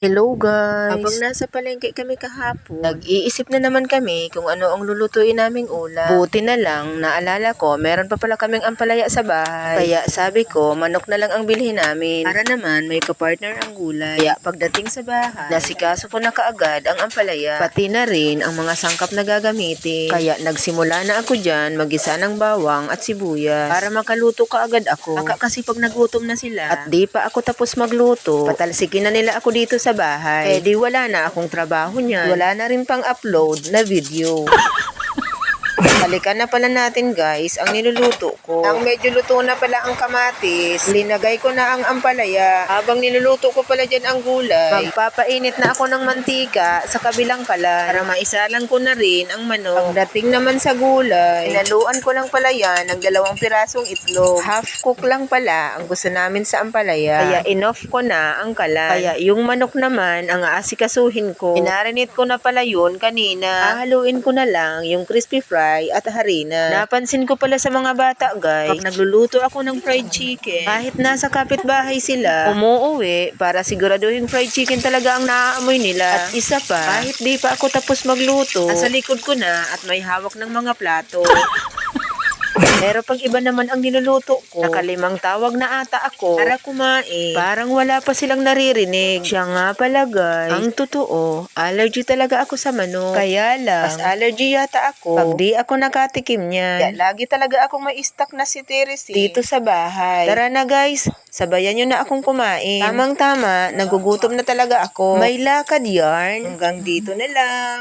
Hello guys! Habang nasa palengke kami kahapon, Nag-iisip na naman kami kung ano ang lulutuin naming ulam. Buti na lang, naalala ko, meron pa pala kaming ampalaya sa bahay. Kaya sabi ko, manok na lang ang bilhin namin. para naman may kapartner ang gulay. Kaya pagdating sa bahay, nasikaso ko na kaagad ang ampalaya. Pati na rin ang mga sangkap na gagamitin. Kaya nagsimula na ako dyan magisa ng bawang at sibuyas. Para makaluto kaagad ako. Baka kasi pag nagutom na sila, At di pa ako tapos magluto, patalsikin na nila ako dito sa bahay. Eh di wala na akong trabaho niyan. Wala na rin pang upload na video. Balikan na pala natin guys ang niluluto ko. Ang medyo luto na pala ang kamatis, linagay ko na ang ampalaya. Habang niluluto ko pala dyan ang gulay, magpapainit na ako ng mantika sa kabilang kalan para maisalang ko na rin ang manok. Pagdating naman sa gulay, inaluan ko lang pala yan ng 2 pirasong itlog. Half cook lang pala ang gusto namin sa ampalaya. Kaya inoff ko na ang kalan. Kaya yung manok naman ang aasikasuhin ko. Inarinate ko na pala yun kanina. Haluin ko na lang yung crispy fry at harina. Napansin ko pala sa mga bata guys, pag nagluluto ako ng fried chicken, kahit nasa kapitbahay sila, umuuwi para siguraduhin fried chicken talaga ang naaamoy nila. At isa pa, kahit di pa ako tapos magluto, nasa likod ko na at may hawak ng mga plato. Pero pag iba naman ang niluluto ko, nakalimang tawag na ata ako para kumain. Parang wala pa silang naririnig. Siya nga pala guys, ang totoo, allergy talaga ako sa manok. Kaya lang, mas allergy yata ako pag di ako nakatikim niyan. Kaya lagi talaga akong may stock na si Teresy dito sa bahay. Tara na guys, sabayan nyo na akong kumain. Tamang-tama, nagugutom na talaga ako. May lakad yarn. Hanggang dito na lang.